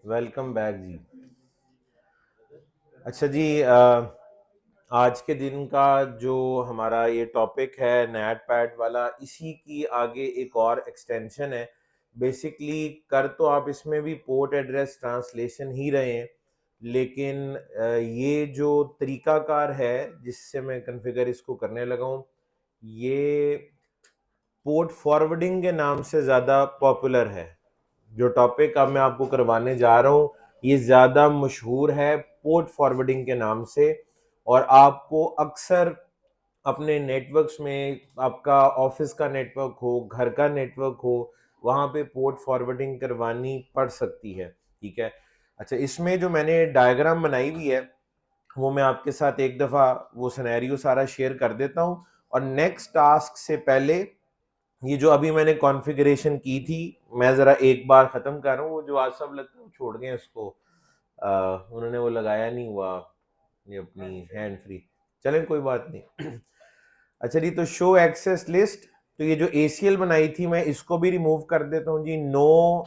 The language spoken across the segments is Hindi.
वेलकम बैक जी। अच्छा जी, आज के दिन का जो हमारा ये टॉपिक है नेट पैड वाला, इसी की आगे एक और एक्सटेंशन है। बेसिकली कर तो आप इसमें भी पोर्ट एड्रेस ट्रांसलेशन ही रहे हैं, लेकिन ये जो तरीकाकार है जिससे मैं कॉन्फ़िगर इसको करने लगा हूँ, ये पोर्ट फॉरवर्डिंग के नाम से ज़्यादा पॉपुलर है। जो टॉपिक अब मैं आपको करवाने जा रहा हूँ, ये ज़्यादा मशहूर है पोर्ट फॉरवर्डिंग के नाम से। और आपको अक्सर अपने नेटवर्क्स में, आपका ऑफिस का नेटवर्क हो, घर का नेटवर्क हो, वहाँ पे पोर्ट फॉरवर्डिंग करवानी पड़ सकती है। ठीक है। अच्छा, इसमें जो मैंने डायग्राम बनाई हुई है वो मैं आपके साथ एक दफ़ा वो सिनेरियो सारा शेयर कर देता हूँ। और नेक्स्ट टास्क से पहले ये जो अभी मैंने कॉन्फ़िगरेशन की थी, मैं ज़रा एक बार ख़त्म कर रहा हूँ। वो जो आज सब लगता है छोड़ गए उसको, उन्होंने वो लगाया नहीं हुआ, ये अपनी हैंड फ्री। चलें, कोई बात नहीं। अच्छा जी, तो शो एक्सेस लिस्ट, तो ये जो ACL बनाई थी मैं इसको भी रिमूव कर देता हूँ जी। नो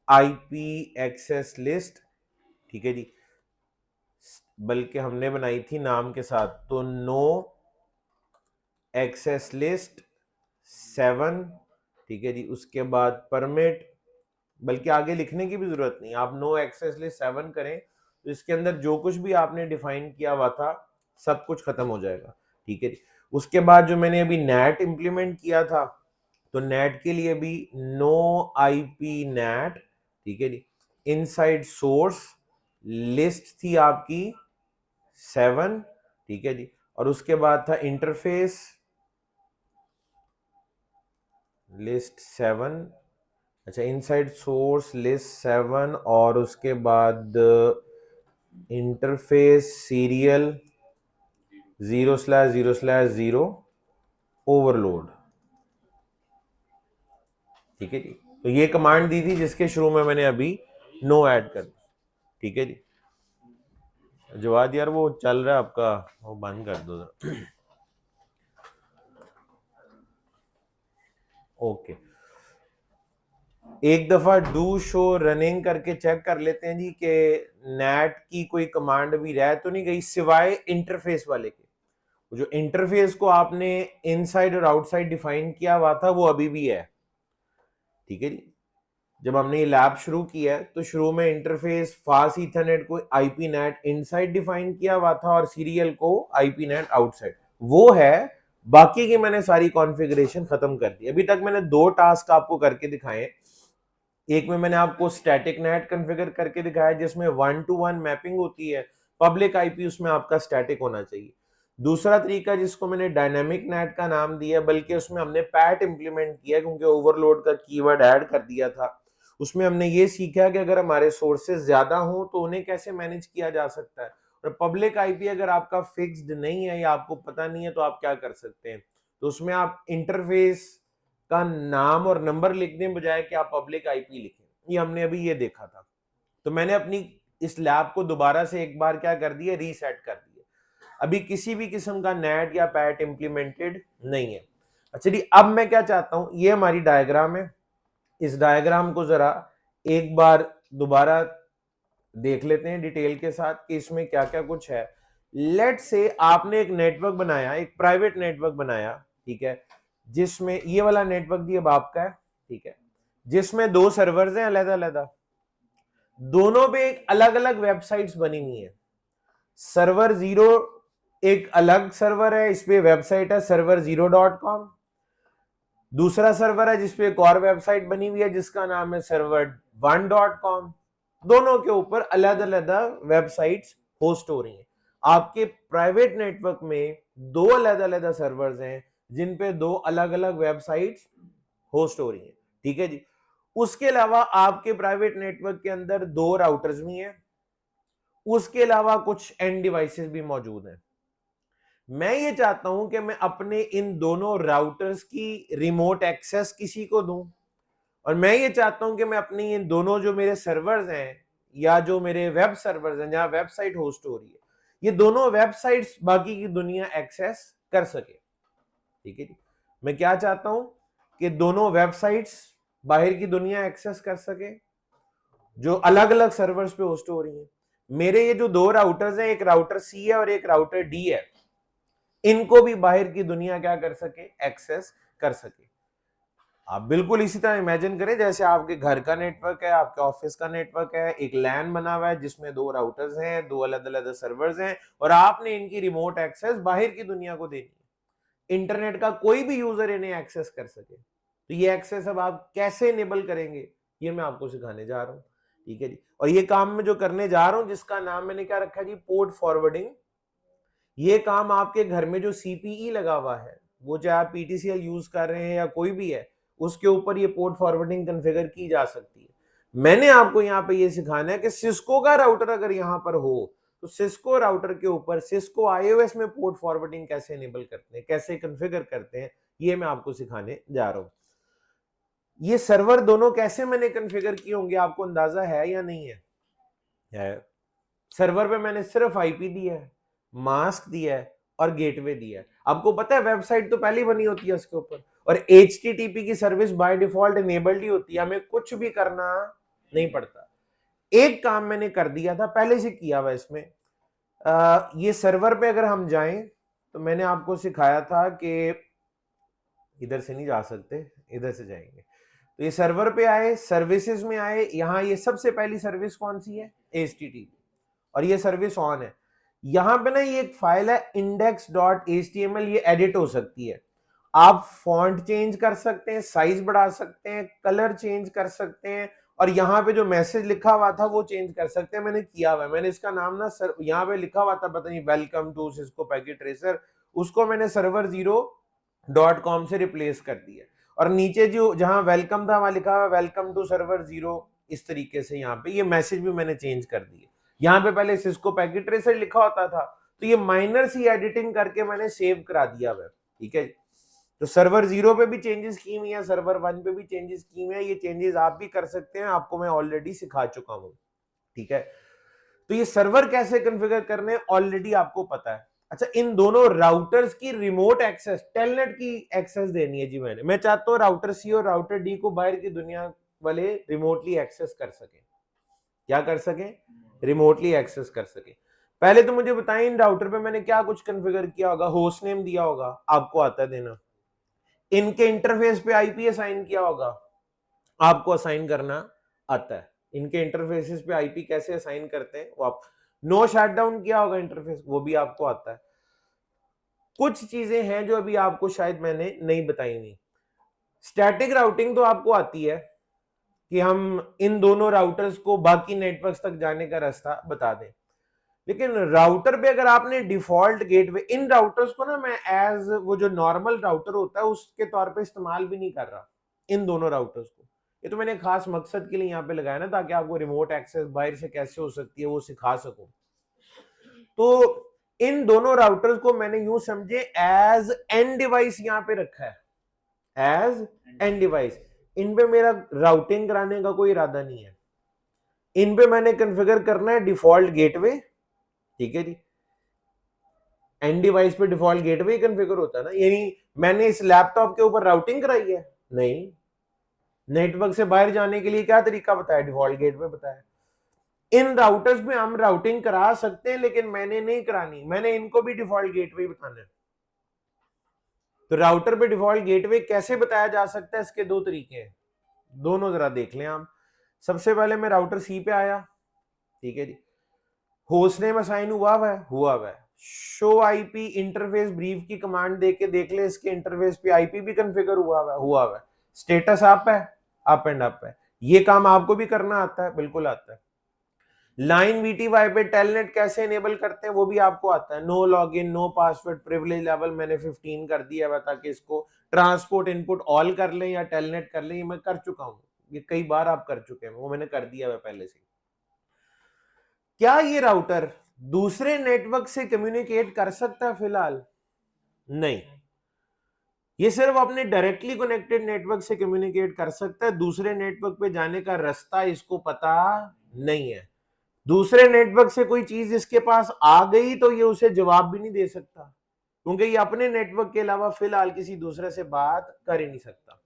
IP एक्सेस लिस्ट, ठीक है जी, बल्कि हमने बनाई थी नाम के साथ, तो नो एक्सेस लिस्ट 7, ठीक है जी। उसके बाद परमिट, बल्कि आगे लिखने की भी जरूरत नहीं, आप नो एक्सेस लिस्ट 7 करें तो इसके अंदर जो कुछ भी आपने डिफाइन किया हुआ था सब कुछ खत्म हो जाएगा। ठीक है जी। उसके बाद जो मैंने अभी नेट इंप्लीमेंट किया था, तो नेट के लिए भी नो IP नेट, ठीक है जी। इनसाइड सोर्स लिस्ट थी आपकी 7, ठीक है जी। और उसके बाद था इंटरफेस लिस्ट 7। अच्छा, इनसाइड सोर्स लिस्ट 7 और उसके बाद इंटरफेस सीरियल 0/0/0 ओवरलोड, ठीक है जी। तो ये कमांड दी थी जिसके शुरू में मैंने अभी नो ऐड कर, ठीक है जी। जवाद यार वो चल रहा है आपका, वो बंद कर दो। ओके, एक दफा डू शो रनिंग करके चेक कर लेते हैं जी कि नेट की कोई कमांड भी रह तो नहीं गई सिवाय इंटरफेस वाले के। जो इंटरफेस को आपने इनसाइड और आउटसाइड डिफाइन किया हुआ था वो अभी भी है, ठीक है जी। जब हमने ये लैब शुरू किया है तो शुरू में इंटरफेस फास्ट ईथरनेट को IP नेट इनसाइड डिफाइन किया हुआ था और सीरियल को IP नेट आउटसाइड, वो है। बाकी की मैंने सारी कॉन्फ़िगरेशन खत्म कर दी। अभी तक मैंने 2 टास्क आपको करके दिखाए। एक में मैंने आपको स्टैटिक नेट कॉन्फ़िगर करके दिखाया जिसमें 1 to 1 मैपिंग होती है, पब्लिक IP उसमें आपका स्टैटिक होना चाहिए। दूसरा तरीका जिसको मैंने डायनामिक नेट का नाम दिया, बल्कि उसमें हमने पैट इंप्लीमेंट किया क्योंकि ओवरलोड का कीवर्ड ऐड कर दिया था। उसमें हमने ये सीखा कि अगर हमारे सोर्सेज ज्यादा हों तो उन्हें कैसे मैनेज किया जा सकता है। और पब्लिक IP अगर आपका फिक्स्ड नहीं है या आपको पता नहीं है तो आप क्या कर सकते हैं, तो उसमें आप इंटरफेस का नाम और नंबर लिखने बजाय कि आप पब्लिक IP लिखें। ये हमने अभी ये देखा था। तो मैंने अपनी इस लैब को दोबारा से एक बार क्या कर दिया, रीसेट कर दिया। अभी किसी भी किस्म का नेट या पैट इंप्लीमेंटेड नहीं है। अच्छा जी, अब मैं क्या चाहता हूं, ये हमारी डायग्राम है। इस डायग्राम को जरा एक बार दोबारा देख लेते हैं डिटेल के साथ कि इसमें क्या क्या कुछ है। लेट से आपने एक नेटवर्क बनाया, एक प्राइवेट नेटवर्क बनाया, ठीक है, जिसमें ये वाला नेटवर्क भी अब आपका है, ठीक है, जिसमें 2 सर्वर्स हैं अलग अलग, दोनों पे एक अलग अलग वेबसाइट्स बनी हुई है। सर्वर 0 एक अलग सर्वर है, इस पे वेबसाइट है server0.com। दूसरा सर्वर है जिसपे एक और वेबसाइट बनी हुई है जिसका नाम है server1.com। दोनों के ऊपर अलग अलग वेबसाइट्स होस्ट हो रही हैं। आपके प्राइवेट नेटवर्क में 2 अलग अलग सर्वर्स हैं जिन पे 2 अलग अलग वेबसाइट्स होस्ट हो रही हैं, ठीक है जी। उसके अलावा आपके प्राइवेट नेटवर्क के अंदर 2 राउटर्स भी हैं, उसके अलावा कुछ एंड डिवाइसेस भी मौजूद हैं। मैं ये चाहता हूं कि मैं अपने इन दोनों राउटर्स की रिमोट एक्सेस किसी को दूं, और मैं ये चाहता हूं कि मैं अपनी इन दोनों जो मेरे सर्वर्स हैं या जो मेरे वेब सर्वर्स हैं जहां वेबसाइट होस्ट हो रही है, ये दोनों वेबसाइट्स बाकी की दुनिया एक्सेस कर सके, ठीक है जी। मैं क्या चाहता हूं कि दोनों वेबसाइट्स बाहर की दुनिया एक्सेस कर सके, जो अलग अलग सर्वर्स पे होस्ट हो रही हैं। मेरे ये जो दो राउटर्स हैं, एक राउटर सी है और एक राउटर डी है, इनको भी बाहर की दुनिया क्या कर सके, एक्सेस कर सके। आप बिल्कुल इसी तरह इमेजिन करें जैसे आपके घर का नेटवर्क है, आपके ऑफिस का नेटवर्क है, एक लैन बना हुआ है जिसमें दो राउटर्स हैं, दो अलग अलग सर्वर्स हैं, और आपने इनकी रिमोट एक्सेस बाहर की दुनिया को देनी है, इंटरनेट का कोई भी यूजर इन्हें एक्सेस कर सके। तो ये एक्सेस अब आप कैसे इनेबल करेंगे, ये मैं आपको सिखाने जा रहा हूं, ठीक है जी। और ये काम मैं जो करने जा रहा हूं, जिसका नाम मैंने क्या रखा जी, पोर्ट फॉरवर्डिंग। ये काम आपके घर में जो सीपीई लगा हुआ है, वो चाहे आप पीटीसीएल यूज कर रहे हैं या कोई भी है, उसके ऊपर ये पोर्ट फॉरवर्डिंग कॉन्फ़िगर की जा सकती है। मैंने आपको यहाँ पे ये सिखाना है कि सिस्को का राउटर अगर यहाँ पर हो तो सिस्को राउटर के ऊपर सिस्को आईओएस में पोर्ट फॉरवर्डिंग कैसे इनेबल करते हैं, कैसे कॉन्फ़िगर करते हैं, ये मैं आपको सिखाने जा रहा हूं। ये सर्वर दोनों कैसे मैंने कॉन्फ़िगर किए होंगे, आपको अंदाजा है या नहीं है? सर्वर पे मैंने सिर्फ आईपी दिया है, मास्क दिया है और गेटवे दिया है। आपको पता है वेबसाइट तो पहले ही बनी होती है उसके ऊपर, और HTTP की सर्विस बाय डिफॉल्ट इनेबल्ड ही होती है, हमें कुछ भी करना नहीं पड़ता। एक काम मैंने कर दिया था, पहले से किया हुआ इसमें। ये सर्वर पे अगर हम जाएं तो मैंने आपको सिखाया था कि इधर से नहीं जा सकते, इधर से जाएंगे। तो ये सर्वर पे आए, सर्विसेज में आए, यहां ये सबसे पहली सर्विस कौन सी है, HTTP, और ये सर्विस ऑन है। यहां पे ना ये एक फाइल है index.html, ये एडिट हो सकती है। आप फॉन्ट चेंज कर सकते हैं, साइज बढ़ा सकते हैं, कलर चेंज कर सकते हैं, और यहाँ पे जो मैसेज लिखा हुआ था वो चेंज कर सकते हैं। मैंने किया हुआ है, मैंने इसका नाम ना सर यहाँ पे लिखा हुआ था, पता नहीं, welcome to Cisco packet tracer, उसको मैंने server0.com से रिप्लेस कर दिया, और नीचे जो जहां वेलकम था वहां लिखा हुआ वेलकम टू server0, इस तरीके से यहाँ पे ये मैसेज भी मैंने चेंज कर दिए। यहाँ पे पहले सिस्को पैकेट ट्रेसर लिखा होता था, तो ये माइनर सी एडिटिंग करके मैंने सेव करा दिया हुआ, ठीक है। तो server0 पे भी चेंजेस की हुई है, server1 पे भी चेंजेस की हुई है, ये चेंजेस आप भी कर सकते हैं, आपको मैं ऑलरेडी सिखा चुका हूं, ठीक है। तो ये सर्वर कैसे कॉन्फ़िगर करने ऑलरेडी आपको पता है। अच्छा, इन दोनों राउटर्स की रिमोट एक्सेस, टेलनेट की एक्सेस देनी है जी। मैं चाहता हूं राउटर सी और राउटर डी को बाहर की दुनिया वाले रिमोटली एक्सेस कर सके। क्या कर सके, रिमोटली एक्सेस कर सके। पहले तो मुझे बताएं इन राउटर पे मैंने क्या कुछ कॉन्फ़िगर किया होगा। होस्ट नेम दिया होगा, आपको आता है देना। इनके इंटरफेस पे आईपी असाइन किया होगा, आपको असाइन करना आता है। इनके इंटरफेसेस पे आईपी कैसे असाइन करते हैं वो आप, नो शटडाउन किया होगा इंटरफेस, वो भी आपको आता है। कुछ चीजें हैं जो अभी आपको शायद मैंने नहीं बताई नहीं। स्टैटिक राउटिंग तो आपको आती है कि हम इन दोनों राउटर्स को बाकी नेटवर्क्स तक जाने का रास्ता बता दें, लेकिन राउटर पे अगर आपने डिफॉल्ट गेटवे, इन राउटर्स को ना मैं एज वो जो नॉर्मल राउटर होता है उसके तौर पे इस्तेमाल भी नहीं कर रहा, इन दोनों राउटर्स को। ये तो मैंने खास मकसद के लिए यहाँ पे लगाया ना, ताकि आपको रिमोट एक्सेस बाहर से कैसे हो सकती है वो सिखा सकूं। तो इन दोनों राउटर्स को मैंने यूं समझे एज एंड डिवाइस यहाँ पे रखा है, एज एंड डिवाइस। इन पे मेरा राउटिंग कराने का कोई इरादा नहीं है, इन पे मैंने कॉन्फ़िगर करना है डिफॉल्ट गेटवे, ठीक है जी। एंड डिवाइस पे डिफॉल्ट गेटवे कॉन्फ़िगर होता है ना, यानी मैंने इस लैपटॉप के ऊपर राउटिंग कराई है नहीं, नेटवर्क से बाहर जाने के लिए क्या तरीका बताया, डिफॉल्ट गेटवे बताया। इन राउटर्स में हम राउटिंग करा सकते हैं, लेकिन मैंने नहीं करानी, मैंने इनको भी डिफॉल्ट गेटवे बताना है। तो राउटर पे डिफॉल्ट गेटवे कैसे बताया जा सकता है, इसके दो तरीके हैं, दोनों जरा देख लें आप। सबसे पहले मैं राउटर सी पे आया, ठीक है जी, होस्ट नेम असाइन हुआ हुआ है। शो आईपी इंटरफेस ब्रीफ की कमांड देके देख ले, इसके इंटरफेस पे आईपी भी कॉन्फ़िगर हुआ है। स्टेटस अप है, अप एंड अप है। ये काम आपको भी करना आता है, बिल्कुल आता है। लाइन वीटीवाई पे टेलनेट कैसे इनेबल करते हैं वो भी आपको आता है। No login, no password, privilege level मैंने 15 कर दिया है ताकि इसको ट्रांसपोर्ट इनपुट ऑल कर लें या टेलनेट कर लें, ये मैं कर चुका हूं, ये कई बार आप कर चुके हैं, वो मैंने कर दिया है पहले से। क्या ये राउटर दूसरे नेटवर्क से कम्युनिकेट कर सकता है? फिलहाल नहीं, ये सिर्फ अपने डायरेक्टली कनेक्टेड नेटवर्क से कम्युनिकेट कर सकता है, दूसरे नेटवर्क पे जाने का रास्ता इसको पता नहीं है। दूसरे नेटवर्क से कोई चीज इसके पास आ गई तो ये उसे जवाब भी नहीं दे सकता, क्योंकि ये अपने नेटवर्क के अलावा फिलहाल किसी दूसरे से बात कर ही नहीं सकता।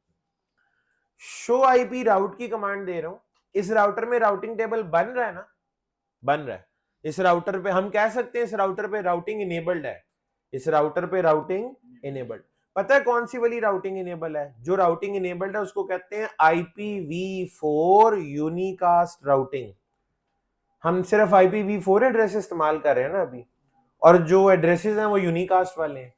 शो आईपी राउट की कमांड दे रहा हूं, इस राउटर में राउटिंग टेबल बन रहा है ना, बन रहा है। इस राउटर पे हम कह सकते हैं इस राउटर पे राउटिंग इनेबल्ड है, इस राउटर पे राउटिंग इनेबल्ड। पता है कौन सी वाली राउटिंग इनेबल है? जो राउटिंग इनेबल्ड है उसको कहते हैं IPv4 यूनिकास्ट राउटिंग। हम सिर्फ IPv4 एड्रेस इस्तेमाल कर रहे हैं ना अभी, और जो एड्रेसेस हैं वो यूनिकास्ट वाले हैं।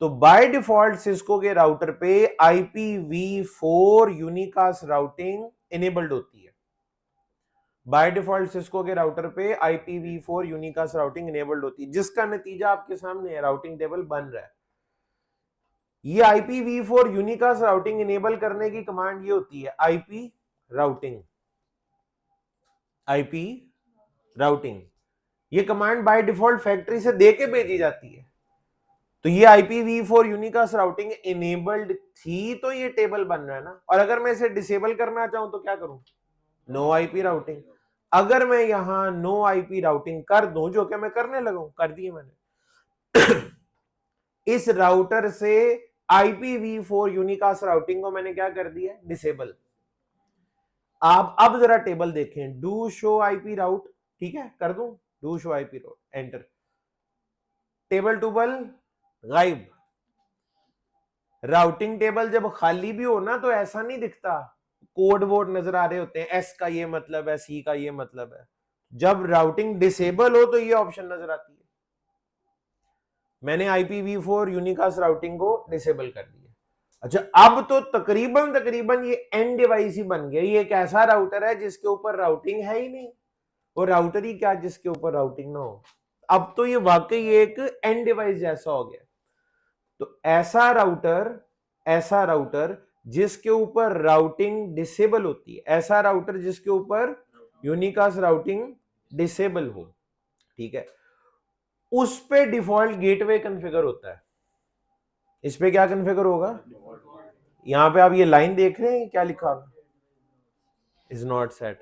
तो बाय डिफॉल्ट सिस्को के राउटर पे IPv4 यूनिकास्ट राउटिंग इनेबल्ड होती है। बाय डिफॉल्ट सिस्को के राउटर पे IPv4 यूनिकास्ट राउटिंग इनेबल्ड होती है, जिसका नतीजा आपके सामने है, राउटिंग टेबल बन रहा है। ये IPv4 यूनिकास्ट राउटिंग इनेबल करने की कमांड ये होती है IP राउटिंग, IP राउटिंग। ये कमांड बाय डिफॉल्ट फैक्ट्री से देके भेजी जाती है। तो ये IPv4 यूनिकास्ट राउटिंग इनेबल्ड थी, तो ये टेबल बन रहा है ना। और अगर मैं इसे डिसेबल करना चाहूं तो क्या करूं? No IP routing. अगर मैं यहां नो IP राउटिंग कर दूं, जो कि मैं करने लगा हूं, कर दिए मैंने इस राउटर से IPv4 यूनिकास्ट राउटिंग को मैंने क्या कर दिया? डिसेबल। आप अब जरा टेबल देखें, डू शो IP राउट, ठीक है, कर दूं do show IP route, enter, table टूबल गायब। राउटिंग टेबल जब खाली भी हो ना तो ऐसा नहीं दिखता, कोड वोड नजर आ रहे होते हैं, एस का ये मतलब है, सी का ये मतलब है। जब राउटिंग डिसेबल हो तो ये ऑप्शन नजर आती है। मैंने IPv4 यूनिकास्ट राउटिंग को डिसेबल कर दिया। अच्छा, अब तो तकरीबन ये एंड डिवाइस ही बन गया। ये एक ऐसा राउटर है जिसके ऊपर राउटिंग है ही नहीं, वो राउटर ही क्या जिसके ऊपर राउटिंग ना हो। अब तो ये वाकई एक एंड डिवाइस जैसा हो गया। तो ऐसा राउटर जिसके ऊपर राउटिंग डिसेबल होती है, ऐसा राउटर जिसके ऊपर यूनिकास्ट राउटिंग डिसेबल हो, ठीक है, उस पे डिफॉल्ट गेटवे कॉन्फ़िगर होता है। इस पे क्या कॉन्फ़िगर होगा? यहां पे आप ये लाइन देख रहे हैं, क्या लिखा इज नॉट सेट।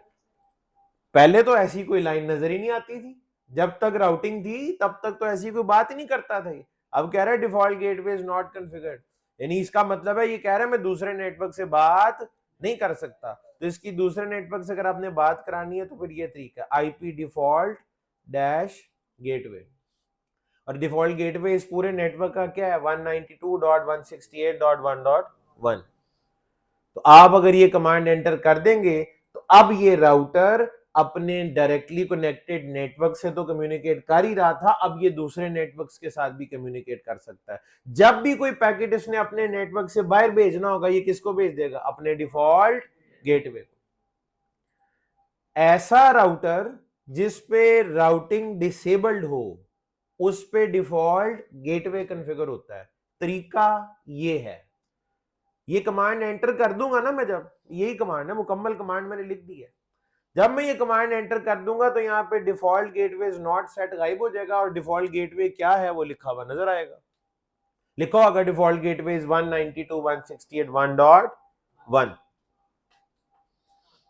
पहले तो ऐसी कोई लाइन नजर ही नहीं आती थी, जब तक राउटिंग थी तब तक तो ऐसी कोई बात ही नहीं करता था। अब कह रहा है default gateway is not configured, यानी इसका मतलब है ये कह रहा है मैं दूसरे नेटवर्क से बात नहीं कर सकता। तो इसकी दूसरे नेटवर्क से अगर आपने बात करानी है तो फिर ये तरीका IP डिफॉल्ट डैश गेटवे। और डिफॉल्ट गेटवे इस पूरे नेटवर्क का क्या है? 192.168.1.1। तो आप अगर ये कमांड एंटर कर देंगे तो अब ये राउटर अपने डायरेक्टली कनेक्टेड नेटवर्क से तो कम्युनिकेट कर ही रहा था, अब ये दूसरे नेटवर्क्स के साथ भी कम्युनिकेट कर सकता है। जब भी कोई पैकेट इसने अपने नेटवर्क से बाहर भेजना होगा, ये किसको भेज देगा? अपने डिफॉल्ट गेटवे को। ऐसा राउटर जिस पे राउटिंग डिसेबल्ड हो उस पे डिफॉल्ट गेटवे कॉन्फ़िगर होता है। तरीका ये है, ये कमांड एंटर कर दूंगा ना मैं, जब यही कमांड है, मुकम्मल कमांड मैंने लिख दी है। जब मैं ये कमांड एंटर कर दूंगा तो यहाँ पे default gateway is not set गायब हो जाएगा और डिफॉल्ट गेटवे क्या है वो लिखा हुआ नजर आएगा। लिखो अगर डिफॉल्ट गेटवे इज 192.168.1.1।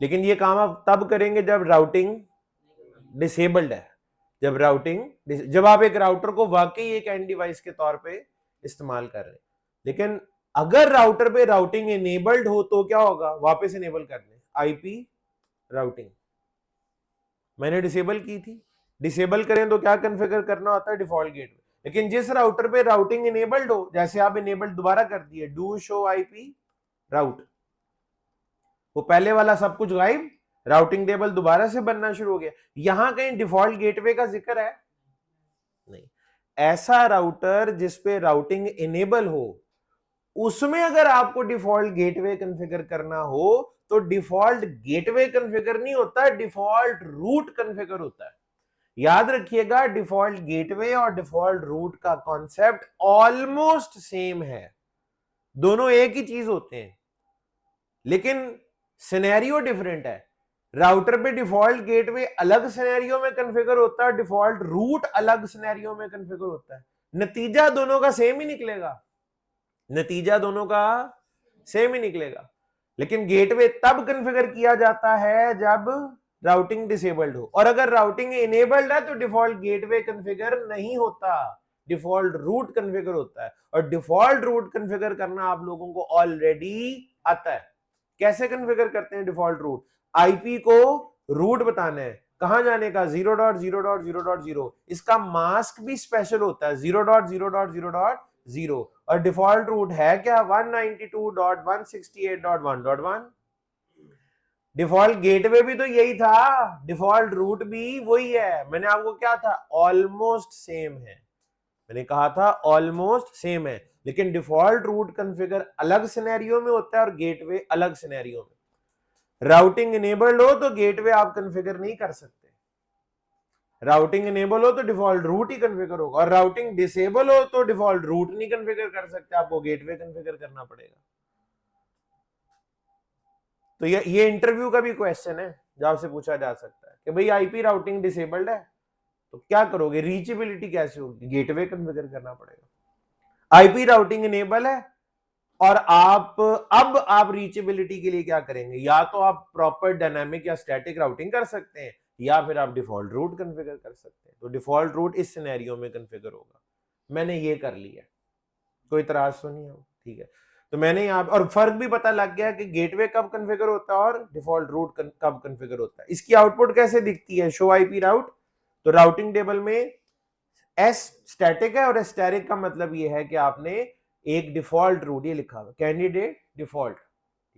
लेकिन ये काम आप तब करेंगे जब राउटिंग डिसेबल्ड है, जब आप एक राउटर को वाकई एक एंड डिवाइस के तौर पे इस्तेमाल कर रहे हैं। लेकिन अगर राउटर पे राउटिंग इनेबल्ड हो तो क्या होगा? वापस इनेबल कर लें IP राउटिंग, मैंने डिसेबल की थी, डिसेबल करें तो क्या कॉन्फ़िगर करना होता है? Default gateway. लेकिन जिस राउटर पे राउटिंग इनेबल्ड हो, जैसे आप इनेबल्ड दोबारा कर दिए, डू शो IP राउट, वो पहले वाला सब कुछ गायब, राउटिंग टेबल दोबारा से बनना शुरू हो गया। यहां कहीं डिफॉल्ट गेटवे का जिक्र है नहीं। ऐसा राउटर जिसपे राउटिंग इनेबल हो उसमें अगर आपको डिफॉल्ट गेटवे कॉन्फ़िगर करना हो तो डिफॉल्ट गेटवे कॉन्फ़िगर नहीं होता, डिफॉल्ट रूट कॉन्फ़िगर होता है। याद रखिएगा, डिफॉल्ट गेटवे और डिफॉल्ट रूट का कॉन्सेप्ट ऑलमोस्ट सेम है, दोनों एक ही चीज होते हैं, लेकिन सिनेरियो डिफरेंट है। राउटर पे डिफॉल्ट गेटवे अलग सिनेरियो में कॉन्फ़िगर होता है, डिफॉल्ट रूट अलग सिनेरियो में कॉन्फ़िगर होता है। नतीजा दोनों का सेम ही निकलेगा, नतीजा दोनों का सेम ही निकलेगा। लेकिन गेटवे तब कॉन्फ़िगर किया जाता है जब राउटिंग डिसेबल्ड हो, और अगर राउटिंग इनेबल्ड है तो डिफॉल्ट गेटवे कॉन्फ़िगर नहीं होता, डिफॉल्ट रूट कॉन्फ़िगर होता है। और डिफॉल्ट रूट कॉन्फ़िगर करना आप लोगों को ऑलरेडी आता है। कैसे कॉन्फ़िगर करते हैं डिफॉल्ट रूट? आईपी को रूट बताना है, कहां जाने का, 0.0.0.0। इसका मास्क भी स्पेशल होता है, 0.0.0.0, और डिफॉल्ट रूट है क्या, 192.168.1.1। डिफॉल्ट गेटवे भी तो यही था, डिफॉल्ट रूट भी वही है। मैंने आपको क्या था, ऑलमोस्ट सेम है, मैंने कहा था ऑलमोस्ट सेम है, लेकिन डिफॉल्ट रूट कॉन्फ़िगर अलग सिनेरियो में होता है और गेटवे अलग सिनेरियो में। राउटिंग इनेबल्ड हो तो गेटवे आप कॉन्फ़िगर नहीं कर सकते, राउटिंग इनेबल हो तो डिफॉल्ट रूट ही कॉन्फ़िगर होगा, और राउटिंग डिसेबल हो तो डिफॉल्ट रूट नहीं कॉन्फ़िगर कर सकते, आपको गेटवे कॉन्फ़िगर करना पड़ेगा। तो ये इंटरव्यू का भी क्वेश्चन है जो आपसे पूछा जा सकता है कि भाई आईपी राउटिंग डिसेबल्ड है तो क्या करोगे, रीचेबिलिटी कैसे होगी, गेटवे कॉन्फ़िगर करना पड़ेगा। आईपी राउटिंग इनेबल है और अब आप रीचेबिलिटी के लिए क्या करेंगे, या तो आप प्रॉपर डायनामिक या स्टैटिक राउटिंग कर सकते हैं, या फिर आप डिफॉल्ट रूट कॉन्फ़िगर कर सकते हैं। तो डिफॉल्ट रूट इस सिनेरियो में कॉन्फ़िगर होगा। मैंने ये कर लिया, कोई इतराज तो नहीं हो, ठीक है। तो मैंने यहाँ और फर्क भी पता लग गया कि गेटवे कब कॉन्फ़िगर होता है और डिफॉल्ट रूट कब कॉन्फ़िगर होता है। इसकी आउटपुट कैसे दिखती है, शो आईपी राउट। तो राउटिंग टेबल में एस स्टैटिक है, और एस्टेरिक का मतलब ये है कि आपने एक डिफॉल्ट रूट ये लिखा हुआ कैंडिडेट डिफॉल्ट,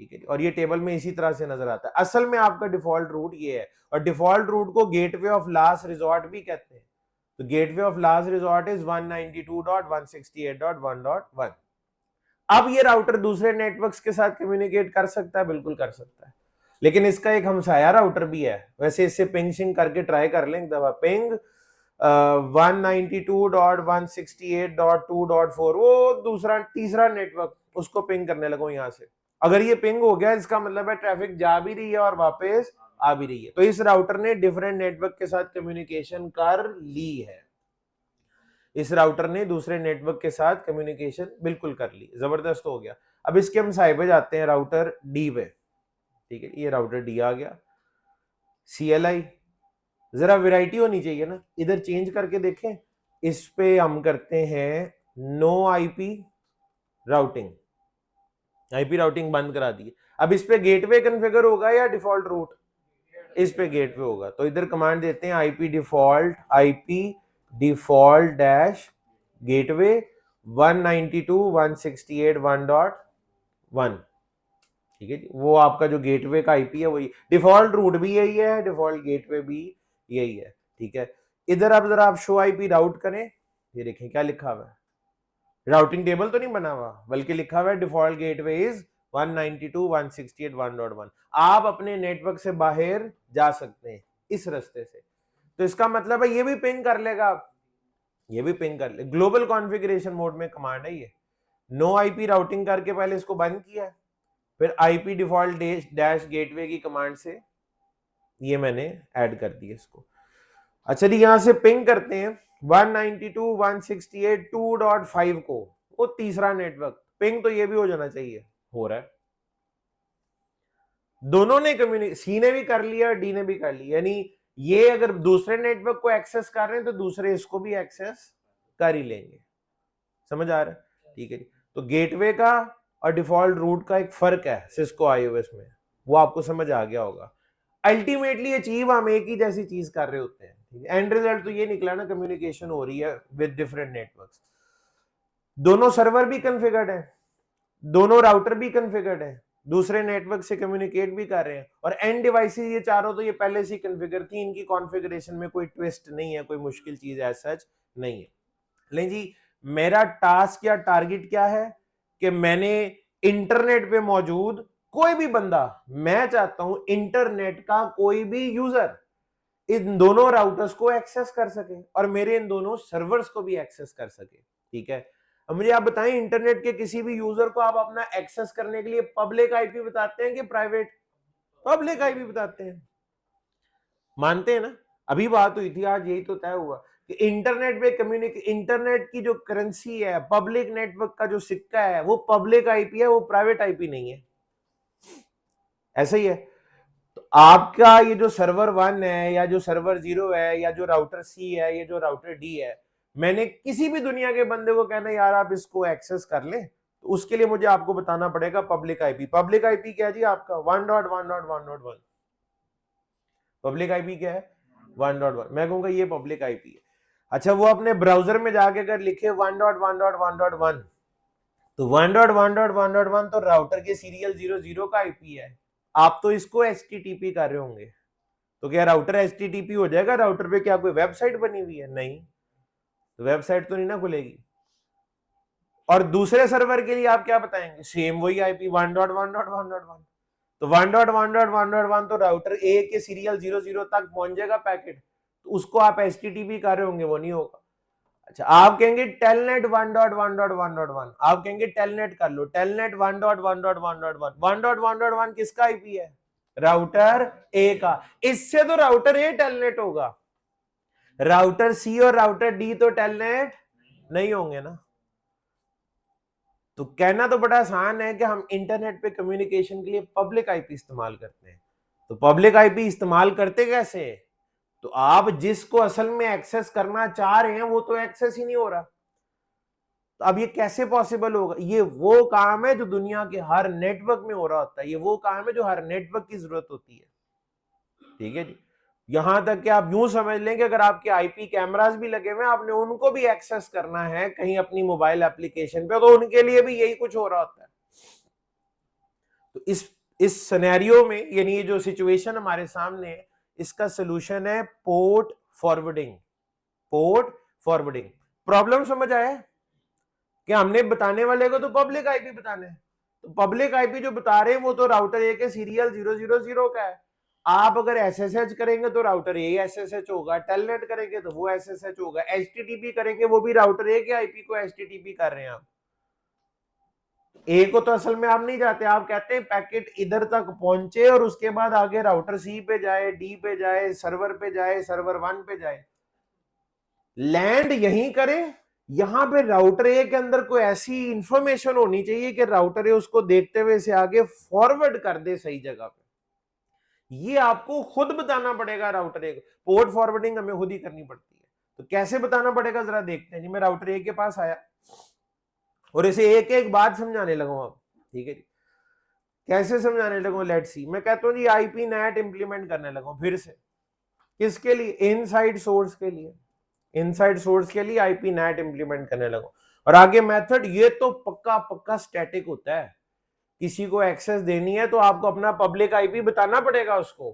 ठीक है, और ये टेबल में इसी तरह से नजर आता है। असल में आपका डिफॉल्ट रूट ये है, और डिफॉल्ट रूट को गेटवे ऑफ लास्ट रिजॉर्ट भी कहते हैं। तो gateway of last resort is 192.168.1.1। अब ये राउटर दूसरे नेटवर्क्स के साथ कम्युनिकेट कर सकता है, बिल्कुल कर सकता है, लेकिन इसका एक हमसाया राउटर भी है। वैसे इससे पिंग शिंग करके ट्राई कर लें एक दफा, पिंग 192.168.2.4, वो दूसरा तीसरा नेटवर्क, उसको पिंग करने लगो यहां से। अगर ये पिंग हो गया इसका मतलब है ट्रैफिक जा भी रही है और वापस आ भी रही है। तो इस राउटर ने डिफरेंट नेटवर्क के साथ कम्युनिकेशन कर ली है, इस राउटर ने दूसरे नेटवर्क के साथ कम्युनिकेशन बिल्कुल कर ली, जबरदस्त हो गया। अब इसके हम साइड पे जाते हैं राउटर डी पे, ठीक है, ये राउटर डी आ गया। CLI जरा वैरायटी होनी चाहिए ना, इधर चेंज करके देखें। इस पे हम करते हैं no IP routing, IP routing बंद करा दी। अब इस पे गेटवे कॉन्फ़िगर होगा या डिफॉल्ट रूट, इस पे गेटवे होगा। तो इधर कमांड देते हैं आईपी डिफॉल्ट डैश गेटवे 192.168.1.1, ठीक है जी। वो आपका जो गेटवे का आईपी है वही, डिफॉल्ट रूट भी यही है, डिफॉल्ट गेटवे भी यही है, ठीक है। इधर अब जरा आप शो आईपी राउट करें, ये देखें क्या लिखा हुआ है, राउटिंग टेबल तो नहीं बना हुआ, बल्कि लिखा हुआ है डिफॉल्ट गेटवे इज 192.168.1.1। आप अपने नेटवर्क से बाहर जा सकते हैं इस रास्ते से। तो इसका मतलब है ये भी पिंग कर लेगा, ये भी पिंग कर ले। ग्लोबल कॉन्फ़िगरेशन मोड में कमांड है ये। नो आईपी राउटिंग करके पहले इसको बंद किया, फिर आईपी डिफॉल्ट डैश गेटवे की कमांड से ये मैंने ऐड कर दिया इसको। अच्छा जी, यहां से पिंग करते हैं 192.168.2.5 को, वो तीसरा नेटवर्क पिंग, तो ये भी हो जाना चाहिए, हो रहा है। दोनों ने सी ने भी कर लिया, डी ने भी कर लिया, यानी ये अगर दूसरे नेटवर्क को एक्सेस कर रहे हैं तो दूसरे इसको भी एक्सेस कर ही लेंगे। समझ आ रहा है, ठीक है जी। तो गेटवे का और डिफॉल्ट रूट का एक फर्क है सिस्को आईओएस में, वो आपको समझ आ गया होगा। अल्टीमेटली अचीव हम एक ही जैसी चीज कर रहे होते हैं, एंड रिजल्ट तो ये निकला ना, कम्युनिकेशन हो रही है विद डिफरेंट नेटवर्क्स। दोनों सर्वर भी कॉन्फ़िगर्ड है, दोनों राउटर भी कॉन्फ़िगर्ड है, दूसरे नेटवर्क से कम्युनिकेट भी कर रहे हैं, और एंड डिवाइसेस ये चारों तो ये पहले से ही कॉन्फ़िगर थी, इनकी कॉन्फ़िगरेशन में कोई ट्विस्ट नहीं है, कोई मुश्किल चीज एज सच नहीं है। लेकिन जी मेरा टास्क या टारगेट क्या है कि मैंने इंटरनेट पे मौजूद कोई भी बंदा, मैं चाहता हूं इंटरनेट का कोई भी यूजर इन दोनों राउटर्स को एक्सेस कर सके और मेरे इन दोनों सर्वर्स को भी एक्सेस कर सके, ठीक है। अब मुझे आप बताएं, इंटरनेट के किसी भी यूजर को आप अपना एक्सेस करने के लिए पब्लिक आईपी बताते हैं कि प्राइवेट, पब्लिक आईपी बताते हैं, मानते हैं ना। अभी बात हुई थी, आज यही तो तय हुआ कि इंटरनेट पे इंटरनेट की जो करेंसी है, पब्लिक नेटवर्क का जो सिक्का है, वो पब्लिक आईपी है, वो प्राइवेट आईपी नहीं है, ऐसा ही है। तो आपका ये जो सर्वर 1 है या जो सर्वर 0 है या जो राउटर सी है या जो राउटर डी है, मैंने किसी भी दुनिया के बंदे को कहना यार आप इसको एक्सेस कर लें, तो उसके लिए मुझे आपको बताना पड़ेगा पब्लिक आईपी। पब्लिक आईपी क्या है जी आपका 1.1.1.1, पब्लिक आईपी क्या है 1.1, मैं कहूंगा ये पब्लिक आईपी है। अच्छा वो अपने ब्राउजर में जाके अगर लिखे 1.1.1.1 तो 1.1.1.1 तो राउटर के सीरियल 00 का आईपी है। आप तो इसको एचटीटीपी कर रहे होंगे, तो क्या राउटर एचटीटीपी हो जाएगा? राउटर पे क्या कोई वेबसाइट बनी हुई है? नहीं, तो वेबसाइट तो नहीं ना खुलेगी। और दूसरे सर्वर के लिए आप क्या बताएंगे? सेम वही आईपी 1.1.1.1। तो 1.1.1.1 तो राउटर ए के सीरियल 00 तक पहुंच जाएगा पैकेट, तो उसको आप एचटीटीपी कर रहे होंगे, वो नहीं होगा। अच्छा आप कहेंगे टेलनेट 1.1.1.1, आप कहेंगे टेलनेट कर लो, टेलनेट 1.1.1.1 1.1.1 किसका आईपी है? राउटर ए का। इससे तो राउटर ए टेलनेट होगा, राउटर सी और राउटर डी तो टेलनेट नहीं होंगे ना। तो कहना तो बड़ा आसान है कि हम इंटरनेट पे कम्युनिकेशन के लिए पब्लिक आईपी इस्तेमाल करते हैं। तो पब्लिक आईपी इस्तेमाल करते कैसे? तो आप जिसको असल में एक्सेस करना चाह रहे हैं वो तो एक्सेस ही नहीं हो रहा, तो अब ये कैसे पॉसिबल होगा? ये वो काम है जो दुनिया के हर नेटवर्क में हो रहा होता है, ये वो काम है जो हर नेटवर्क की जरूरत होती है। ठीक है जी, यहां तक कि आप यूं समझ लें कि अगर आपके आईपी कैमरास भी लगे हुए हैं, आपने उनको भी एक्सेस करना है कहीं अपनी मोबाइल एप्लीकेशन पे, तो उनके लिए भी यही कुछ हो रहा होता है। तो इस सिनेरियो में, यानी ये जो सिचुएशन हमारे सामने है, इसका सोल्यूशन है port forwarding. Port forwarding problem समझ आया कि हमने बताने वाले को तो पब्लिक आईपी बताने हैं, तो पब्लिक आईपी जो बता रहे हैं वो तो राउटर ए के सीरियल 000 का है। आप अगर एसएसएच करेंगे तो राउटर ए एसएसएच होगा, टेलनेट करेंगे तो वो एसएसएच होगा, एचटीटीपी करेंगे वो भी राउटर ए के आईपी को एचटीटीपी कर रहे हैं आप। ए को तो असल में आप नहीं जाते, आप कहते हैं पैकेट इधर तक पहुंचे और उसके बाद आगे राउटर सी पे जाए, डी पे जाए, सर्वर पे जाए, सर्वर 1 पे जाए, लैंड यहीं करे। यहां पे राउटर ए के अंदर कोई ऐसी इंफॉर्मेशन होनी चाहिए कि राउटर ए उसको देखते हुए से आगे फॉरवर्ड कर दे सही जगह पे। ये आपको खुद बताना पड़ेगा राउटर ए को, पोर्ट फॉरवर्डिंग हमें खुद ही करनी पड़ती है। तो कैसे बताना पड़ेगा जरा देखते हैं जी। मैं राउटर ए के पास आया और इसे एक एक बात समझाने लगा अब। ठीक है जी, कैसे समझाने लगा? Let's see. मैं कहता हूं जी आईपी नेट इंप्लीमेंट करने लगा फिर से, किसके लिए? इनसाइड सोर्स के लिए। इनसाइड सोर्स के लिए आईपी नेट इंप्लीमेंट करने लगा। और आगे मेथड ये तो पक्का पक्का स्टैटिक होता है, किसी को एक्सेस देनी है तो आपको अपना पब्लिक आईपी बताना पड़ेगा उसको,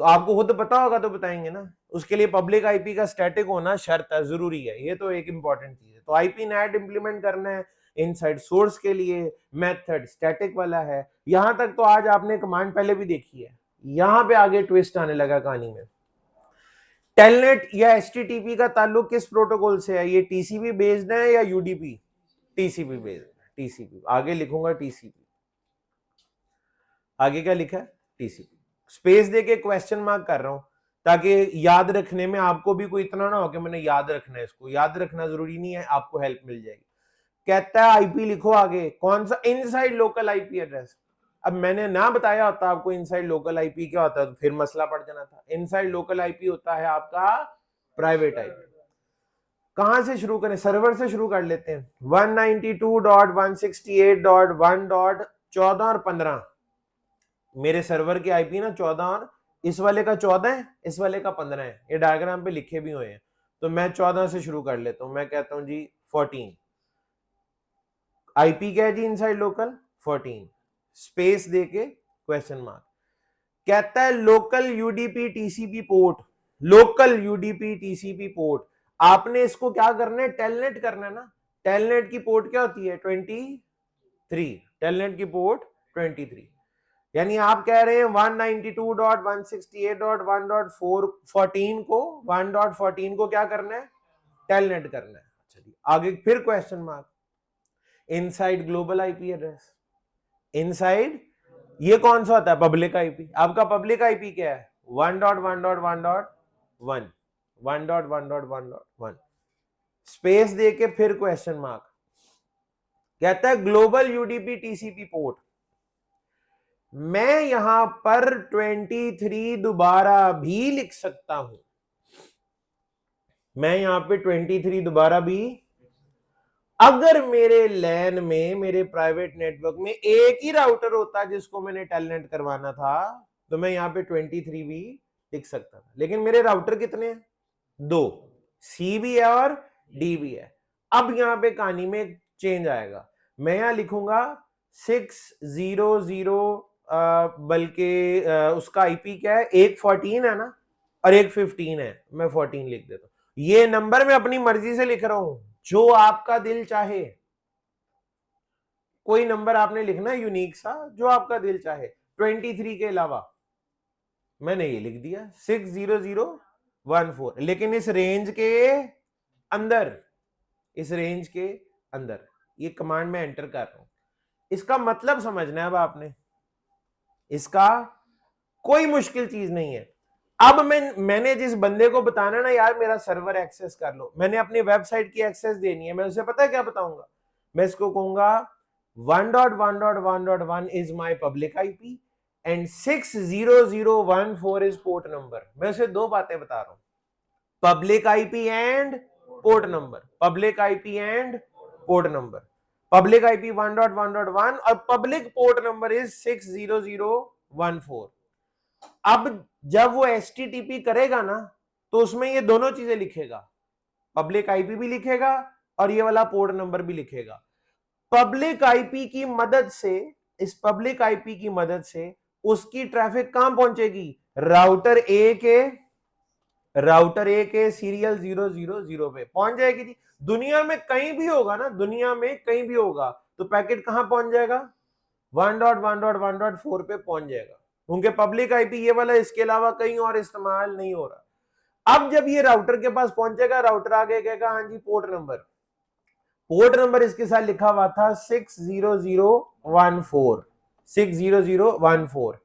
तो आपको खुद पता होगा तो बताएंगे ना, उसके लिए पब्लिक आईपी का स्टैटिक होना शर्त है, जरूरी है, ये तो एक इंपॉर्टेंट चीज है। तो आईपी नेट इंप्लीमेंट करना है इनसाइड सोर्स के लिए, मेथड स्टैटिक वाला है। यहां तक तो आज आपने कमांड पहले भी देखी है, यहां पे आगे ट्विस्ट आने लगा कहानी में। टेलनेट या एचटीटीपी का ताल्लुक किस प्रोटोकॉल से है? ये टीसीपी बेस्ड है या यूडीपी? टीसीपी बेस्ड है, टीसीपी। आगे लिखूंगा टीसीपी, आगे क्या लिखा है? टीसीपी। स्पेस देके क्वेश्चन मार्क कर रहा हूं ताकि याद रखने में आपको भी कोई इतना ना हो कि मैंने याद रखना है, इसको याद रखना जरूरी नहीं है, आपको हेल्प मिल जाएगी। कहता है आईपी लिखो आगे, कौन सा? Inside local IP address. अब मैंने ना बताया होता आपको इनसाइड लोकल आईपी क्या होता है तो फिर मसला पड़ जाना था। इनसाइड लोकल आईपी होता है आपका प्राइवेट आईपी। कहां से शुरू करें? सर्वर से शुरू कर लेते हैं। 192.168.1.14 और 15 मेरे सर्वर के आईपी ना 14, और इस वाले का 14 है, इस वाले का 15 है, ये डायग्राम पे लिखे भी हुए हैं। तो मैं 14 से शुरू कर लेता हूं। मैं कहता हूं जी 14। आईपी क्या है जी? इनसाइड लोकल 14 स्पेस देके क्वेश्चन मार्क। कहता है local UDP TCP port, local UDP TCP port. आपने इसको क्या करना है? टेलनेट करना है ना। टेलनेट की पोर्ट क्या होती है? 23। टेलनेट की पोर्ट 23, यानी आप कह रहे हैं 192.168.1.14 को 1.14 को क्या करना है? टेलनेट करना है। अच्छा जी, आगे फिर question mark. Inside global IP address, inside ये कौन सा होता है? Public IP. आपका पब्लिक आईपी क्या है? 1.1.1.1 1.1.1.1 स्पेस देके फिर क्वेश्चन मार्क। कहता है ग्लोबल यूडीपी टीसीपी पोर्ट। मैं यहां पर 23 दोबारा भी लिख सकता हूं, मैं यहां पे 23 दोबारा भी, अगर मेरे लैन में, मेरे प्राइवेट नेटवर्क में एक ही राउटर होता जिसको मैंने टेलनेट करवाना था, तो मैं यहां पे 23 भी लिख सकता था, लेकिन मेरे राउटर कितने हैं? 2, सी भी है और डी भी है। अब यहां पे कहानी में चेंज आएगा, मैं यहां लिखूंगा 600, बल्कि उसका आईपी क्या है, एक 14 है ना और एक 15 है, मैं 14 लिख देता हूं। ये नंबर मैं अपनी मर्जी से लिख रहा हूं, जो आपका दिल चाहे, कोई नंबर आपने लिखना है यूनिक सा, जो आपका दिल चाहे, 23 के अलावा। मैंने ये लिख दिया 60014, लेकिन इस रेंज के अंदर, इस रेंज के अंदर ये कमांड में एंटर कर रहा हूं। इसका मतलब समझना है अब आपने, इसका कोई मुश्किल चीज नहीं है। अब मैंने जिस बंदे को बताना ना, यार मेरा सर्वर एक्सेस कर लो, मैंने अपनी वेबसाइट की एक्सेस देनी है, मैं उसे पता है क्या बताऊंगा, मैं इसको कहूंगा 1.1.1.1 is my public IP and 60014 is port number। मैं उसे दो बातें बता रहा हूं, public IP and port number, public IP and port number, public IP 1.1.1 और पब्लिक पोर्ट नंबर इज 60014। अब जब वो एचटीटीपी करेगा ना, तो उसमें ये दोनों चीजें लिखेगा, पब्लिक आईपी भी लिखेगा और ये वाला पोर्ट नंबर भी लिखेगा। पब्लिक आईपी की मदद से, इस पब्लिक आईपी की मदद से उसकी ट्रैफिक कहां पहुंचेगी, राउटर ए के सीरियल 000 पे पहुंच जाएगी थी। दुनिया में कहीं भी होगा ना, दुनिया में कहीं भी होगा, तो पैकेट कहां पहुंच जाएगा, 1.1.1.4 पे पहुंच जाएगा, क्योंकि पब्लिक आईपी ये वाला, इसके अलावा कहीं और इस्तेमाल नहीं हो रहा। अब जब ये राउटर के पास पहुंचेगा, राउटर आगे कहेगा हाँ जी पोर्ट नंबर, पोर्ट नंबर इसके साथ लिखा हुआ था 60014, 60014।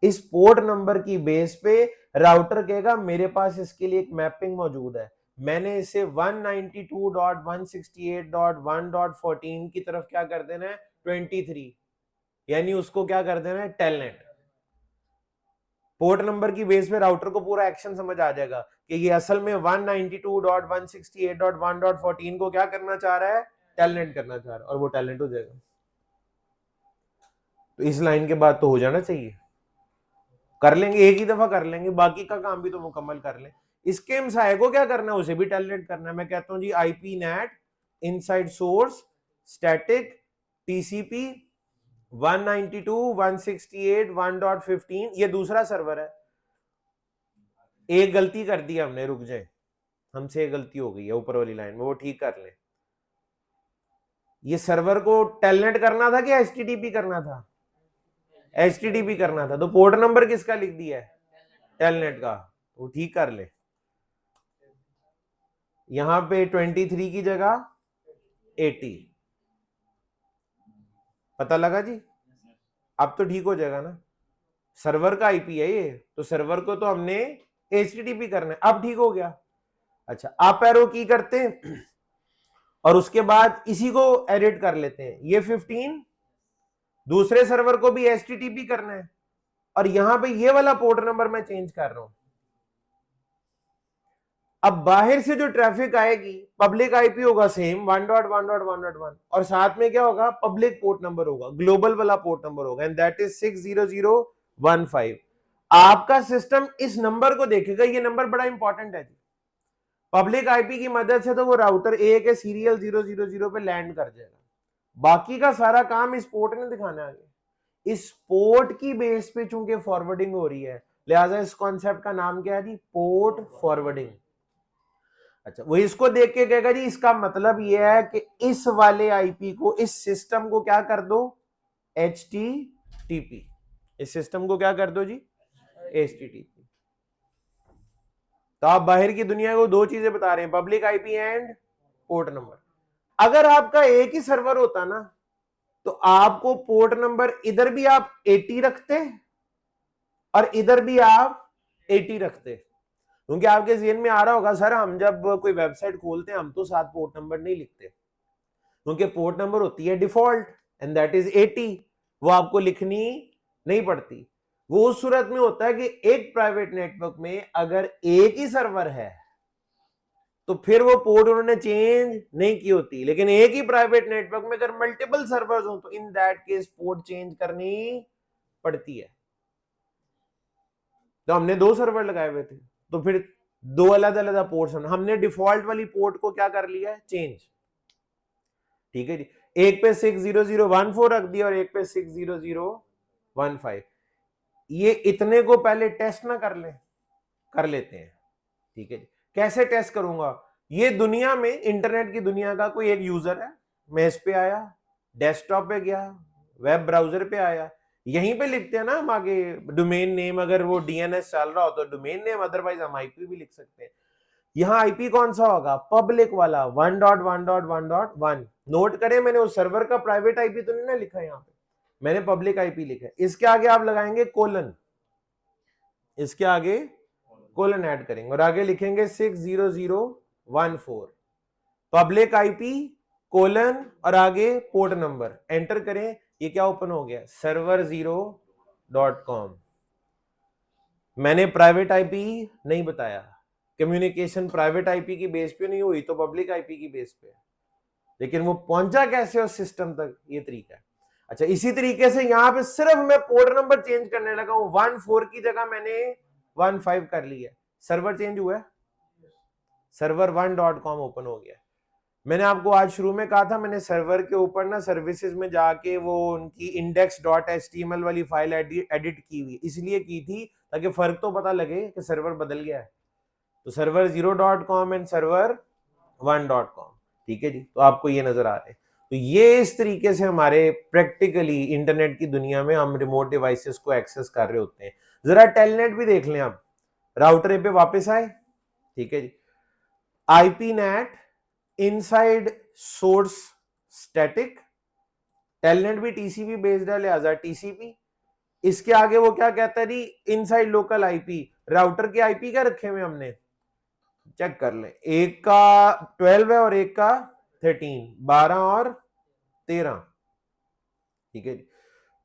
इस पोर्ट नंबर की बेस पे राउटर कहेगा मेरे पास इसके लिए एक मैपिंग मौजूद है, मैंने इसे 192.168.1.14 की तरफ क्या कर देना है, 23, यानी उसको क्या कर देना है, टेलनेट। पोर्ट नंबर की बेस पे राउटर को पूरा एक्शन समझ आ जाएगा कि ये असल में 192.168.1.14 को क्या करना चाह रहा है, टेलनेट करना चाह रहा है, और वो टेलनेट हो जाएगा। तो इस लाइन के बाद तो हो जाना चाहिए, कर लेंगे, एक ही दफा कर लेंगे, बाकी का काम भी तो मुकम्मल कर लें। इसके एमसाई को क्या करना है, उसे भी टेलनेट करना है। मैं कहता हूं जी IP NAT inside source static TCP 192.168.1.15, ये दूसरा सर्वर है। एक गलती कर दी हमने, रुक जाए, हमसे एक गलती हो गई है ऊपर वाली लाइन में, वो ठीक कर लें। ये सर्वर को टेलनेट करना था कि एचटीटीपी करना था, एचटीटीपी करना था, तो पोर्ट नंबर किसका लिख दिया है, टेलनेट का, वो ठीक कर ले। यहां पे 23 की जगह 80, पता लगा जी, अब तो ठीक हो जाएगा ना, सर्वर का आईपी है ये, तो सर्वर को तो हमने एचटीटीपी करना है, अब ठीक हो गया। अच्छा, अप एरो की करते हैं और उसके बाद इसी को एडिट कर लेते हैं, ये 15 दूसरे सर्वर को भी एचटीटीपी करना है, और यहां पे ये वाला पोर्ट नंबर मैं चेंज कर रहा हूं। अब बाहर से जो ट्रैफिक आएगी, पब्लिक आईपी होगा सेम 1.1.1.1 और साथ में क्या होगा, पब्लिक पोर्ट नंबर होगा, ग्लोबल वाला पोर्ट नंबर होगा, एंड दैट इज 60015। आपका सिस्टम इस नंबर को देखेगा, ये नंबर बड़ा इंपॉर्टेंट है जी। पब्लिक आईपी की मदद से तो वो राउटर ए के सीरियल 000 पे लैंड कर जाएगा, बाकी का सारा काम इस पोर्ट ने दिखाना है। इस पोर्ट की बेस पे चूंकि फॉरवर्डिंग हो रही है, लिहाजा इस कॉन्सेप्ट का नाम क्या है जी, पोर्ट फॉरवर्डिंग। अच्छा, वो इसको देख के कहेगा जी इसका मतलब ये है कि इस वाले आईपी को, इस सिस्टम को क्या कर दो, HTTP, इस सिस्टम को क्या कर दो जी, HTTP। तो आप बाहर की दुनिया को दो चीजें बता रहे हैं, public IP and port number. अगर आपका एक ही सर्वर होता ना, तो आपको पोर्ट नंबर इधर भी आप 80 रखते और इधर भी आप 80 रखते, क्योंकि आपके ज़हन में आ रहा होगा सर हम जब कोई वेबसाइट खोलते हैं हम तो साथ पोर्ट नंबर नहीं लिखते, क्योंकि पोर्ट नंबर होती है डिफॉल्ट एंड दैट इज 80, वो आपको लिखनी नहीं पड़ती। वो उस सूरत में होता है कि एक प्राइवेट नेटवर्क में अगर एक ही सर्वर है तो फिर वो पोर्ट उन्होंने चेंज नहीं की होती, लेकिन एक ही प्राइवेट नेटवर्क में अगर मल्टीपल सर्वर्स हो तो in that case port change करनी पड़ती है। तो हमने 2 सर्वर लगाए हुए थे, तो फिर 2 अलग अलग पोर्ट्स हमने डिफॉल्ट वाली पोर्ट को क्या कर लिया है, चेंज। ठीक है जी, एक पे 60014 रख दिया और एक पे 60015। ये इतने को पहले टेस्ट ना कर लेते हैं। ठीक है जी, कैसे टेस्ट करूंगा, ये दुनिया में इंटरनेट की दुनिया का कोई एक यूजर है, मैं इस पे आया, डेस्कटॉप पे गया, वेब ब्राउजर पे आया, यहीं पे लिखते हैं ना हम आगे डोमेन नेम, अगर वो डीएनएस चल रहा हो तो डोमेन नेम, अदरवाइज हम आईपी भी लिख सकते हैं। यहाँ आईपी कौन सा होगा, पब्लिक वाला 1.1.1.1। नोट करें मैंने उस सर्वर का प्राइवेट आईपी तो नहीं ना लिखा, यहाँ पे मैंने पब्लिक आईपी लिखा है। इसके आगे आप लगाएंगे कोलन, इसके आगे कोलन ऐड करेंगे और आगे लिखेंगे 60014 पब्लिक आईपी कोलन और आगे पोर्ट नंबर, एंटर करें। ये क्या ओपन हो गया, server0.com। मैंने प्राइवेट आईपी नहीं बताया, कम्युनिकेशन प्राइवेट आईपी की बेस पे नहीं हुई तो पब्लिक आईपी की बेस पे, लेकिन वो पहुंचा कैसे उस सिस्टम तक, ये तरीका है। अच्छा, इसी तरीके से यहां पे सिर्फ मैं पोर्ट नंबर चेंज करने लगा हूं, 14 की जगह मैंने 15 कर लिया, सर्वर चेंज हुआ है, server1.com ओपन हो गया। मैंने आपको आज शुरू में कहा था, मैंने सर्वर के ऊपर ना सर्विसेज में जाके वो उनकी index.html वाली फाइल एडिट की हुई, इसलिए की थी ताकि फर्क तो पता लगे कि सर्वर बदल गया है। तो server0.com एंड server1.com, ठीक है जी, तो आपको ये नजर आ रहे हैं। तो ये इस तरीके से हमारे प्रैक्टिकली इंटरनेट की दुनिया में हम रिमोट डिवाइसेस को एक्सेस कर रहे होते हैं। जरा टेलनेट भी देख लें आप, राउटर पे वापस आए, ठीक है जी, IP NAT inside source static, telnet भी टीसीपी बेस्ड है, लिहाजा टीसीपी। इसके आगे वो क्या कहता है जी, इनसाइड लोकल आईपी, राउटर के आईपी क्या रखे हुए हमने, चेक कर लें, एक का 12 है और एक का 13, 12 और 13, ठीक है जी।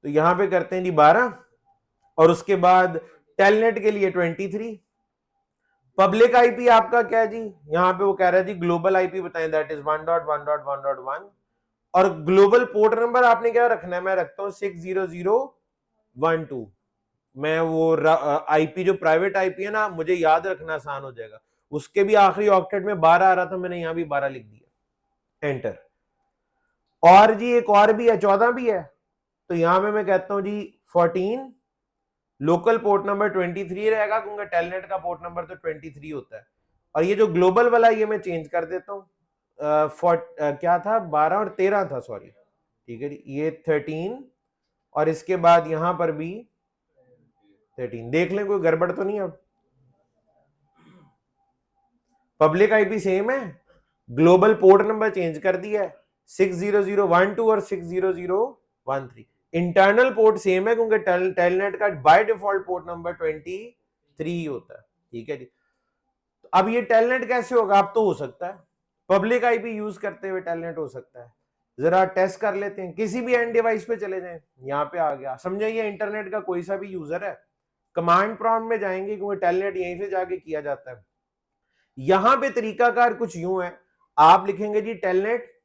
तो यहां पे करते हैं जी 12 और उसके बाद टेलनेट के लिए 23। पब्लिक आईपी आपका क्या है जी, यहां पे वो कह रहा है जी ग्लोबल आईपी बताएं, दैट इज 1.1.1.1। और ग्लोबल पोर्ट नंबर आपने क्या रखना है, मैं रखता हूं 60012। मैं वो आईपी जो प्राइवेट आईपी है ना, मुझे याद रखना आसान हो जाएगा। उसके भी आखिरी ऑक्टेट में 12 आ रहा था, मैंने यहां भी 12 लिख दिया, एंटर। और जी एक और भी है, 14 भी है, तो यहां में मैं कहता हूं जी 14, लोकल पोर्ट नंबर 23 रहेगा क्योंकि टेलनेट का पोर्ट नंबर तो 23 होता है। और ये जो ग्लोबल वाला ये मैं चेंज कर देता हूँ, क्या था 12 और 13 था, सॉरी, ठीक है, ये 13 और इसके बाद यहां पर भी 13, देख लें कोई गड़बड़ तो नहीं। अब पब्लिक आईपी सेम है, ग्लोबल पोर्ट नंबर चेंज कर दिया है, 60012 और 60013। इंटरनल पोर्ट सेम है क्योंकि टेलनेट का बाय डिफॉल्ट पोर्ट नंबर 23 होता है, ठीक है जी। अब ये टेलनेट कैसे होगा, अब तो हो सकता है पब्लिक आईपी यूज करते हुए टेलनेट हो सकता है। जरा टेस्ट कर लेते हैं, किसी भी एंड डिवाइस पे चले जाएं, यहां पे आ गया, समझे ये इंटरनेट का कोई सा भी यूजर है, कमांड प्रॉम्प्ट में जाएंगे क्योंकि टेलनेट यहीं से जाके किया जाता है। यहां पे तरीकाकार कुछ यूं है, आप लिखेंगे जी टेलनेट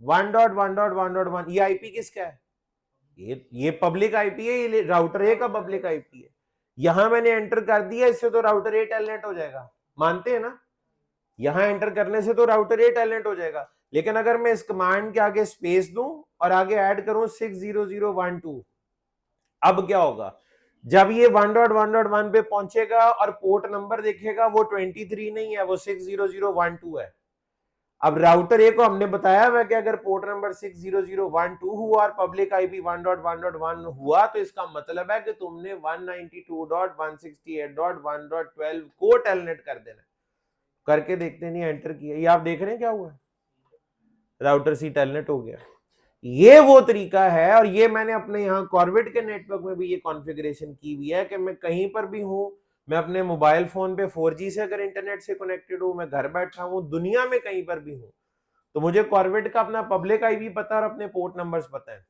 1.1.1.1, ये आईपी किसका है, ये पब्लिक आईपी है, ये राउटर ए का पब्लिक आईपी है। यहां मैंने एंटर कर दिया, इससे तो राउटर ए टेलनेट हो जाएगा, मानते हैं ना, यहां एंटर करने से तो राउटर ए टेलनेट हो जाएगा। लेकिन अगर मैं इस कमांड के आगे स्पेस दूं और आगे ऐड करूं 60012, अब क्या होगा, जब ये 1.1.1 पे पहुंचेगा और पोर्ट नंबर देखेगा वो 23 नहीं है, वो 60012 है। अब राउटर ए को हमने बताया हुआ कि अगर पोर्ट नंबर 60012 हुआ और पब्लिक आईपी 1.1.1 हुआ तो इसका मतलब है कि तुमने 192.168.1.12 को टेलनेट कर देना। करके देखते नहीं, एंटर किया, ये आप देख रहे हैं क्या हुआ, राउटर सी टेलनेट हो गया। ये वो तरीका है, और ये मैंने अपने यहाँ कॉर्वेट के नेटवर्क में भी ये कॉन्फ़िगरेशन की हुई है कि मैं कहीं पर भी हूँ, मैं अपने मोबाइल फोन पे 4G से अगर इंटरनेट से कनेक्टेड हूँ, मैं घर बैठा हूँ, दुनिया में कहीं पर भी हूँ, तो मुझे कॉर्वेट का अपना पब्लिक आईपी पता और अपने पोर्ट नंबर्स पता है,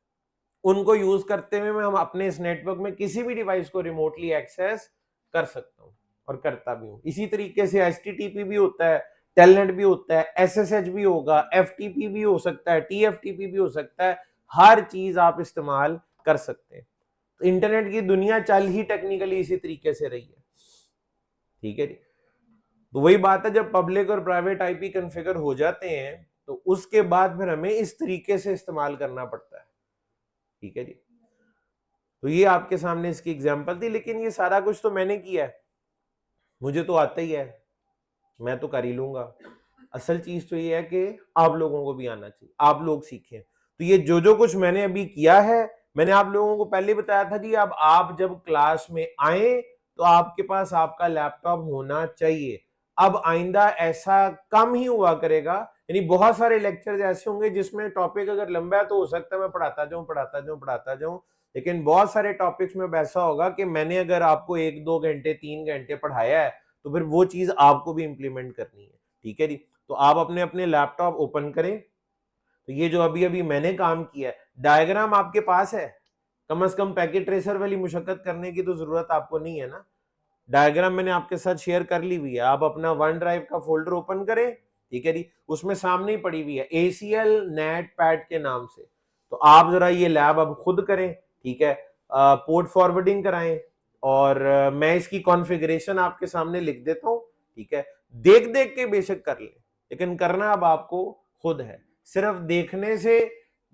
उनको यूज करते हुए मैं हम अपने इस नेटवर्क में किसी भी डिवाइस को रिमोटली एक्सेस कर सकता हूँ और करता भी हूँ। इसी तरीके से HTTP भी होता है, टेलनेट भी होता है, SSH भी होगा, FTP भी हो सकता है, TFTP भी हो सकता है, हर चीज आप इस्तेमाल कर सकते हैं। तो इंटरनेट की दुनिया चल ही टेक्निकली इसी तरीके से रही है। ठीक है जी। तो वही बात है, जब पब्लिक और प्राइवेट आईपी कॉन्फ़िगर हो जाते हैं तो उसके बाद फिर हमें इस तरीके से इस्तेमाल करना पड़ता है। ठीक है जी। तो ये आपके सामने इसकी एग्जांपल थी, लेकिन ये सारा कुछ तो मैंने किया है, मुझे तो आता ही है, मैं तो कर ही लूंगा। असल चीज तो ये है कि आप लोगों को भी आना चाहिए, आप लोग सीखें। तो ये जो जो कुछ मैंने अभी किया है, मैंने आप लोगों को पहले बताया था जी, अब आप जब क्लास में आए तो आपके पास आपका लैपटॉप होना चाहिए। अब आइंदा ऐसा कम ही हुआ करेगा, यानी बहुत सारे लेक्चर्स ऐसे होंगे जिसमें टॉपिक अगर लंबा है तो हो सकता है मैं पढ़ाता जाऊं, लेकिन बहुत सारे टॉपिक्स में ऐसा होगा कि मैंने अगर आपको 1-2 घंटे 3 घंटे पढ़ाया है तो फिर वो चीज आपको भी इंप्लीमेंट करनी है। ठीक है जी। तो आप अपने अपने लैपटॉप ओपन करें। तो ये जो अभी अभी मैंने काम किया है, डायग्राम आपके पास है, कम से कम पैकेट ट्रेसर वाली मुशक्कत करने की तो जरूरत आपको नहीं है ना। डायग्राम मैंने आपके साथ शेयर कर ली हुई है, आप अपना वन ड्राइव का फोल्डर ओपन करें। ठीक है जी। उसमें सामने ही पड़ी हुई है ACL नेट पैड के नाम से। तो आप जरा ये लैब अब खुद करें। ठीक है। पोर्ट फॉरवर्डिंग कराएं, और मैं इसकी कॉन्फ़िगरेशन आपके सामने लिख देता हूं। ठीक है। देख देख के बेशक कर लें, लेकिन करना अब आपको खुद है। सिर्फ देखने से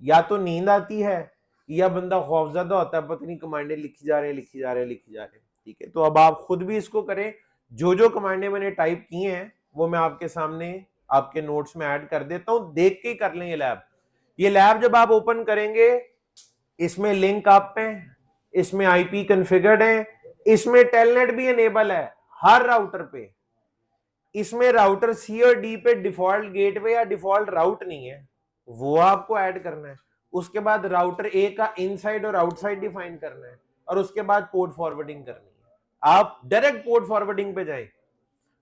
या तो नींद आती है या बंदा खौफजदा होता है, पता नहीं कमांडें लिखी जा रहे हैं। ठीक है। तो अब आप खुद भी इसको करें। जो जो कमांडें मैंने टाइप की हैं वो मैं आपके सामने आपके नोट्स में ऐड कर देता हूं, देख के कर लें ये लैब। ये लैब जब आप ओपन करेंगे, इसमें लिंक आप पे, इसमें आईपी कॉन्फ़िगर्ड है, इसमें टेलनेट भी इनेबल है हर राउटर पे। इसमें राउटर सी और डी पे डिफॉल्ट गेटवे या डिफॉल्ट राउट नहीं है, वो आपको ऐड करना है। उसके बाद राउटर ए का इनसाइड और आउटसाइड डिफाइन करना है, और उसके बाद पोर्ट फॉरवर्डिंग करनी है। आप डायरेक्ट पोर्ट फॉरवर्डिंग पे जाए।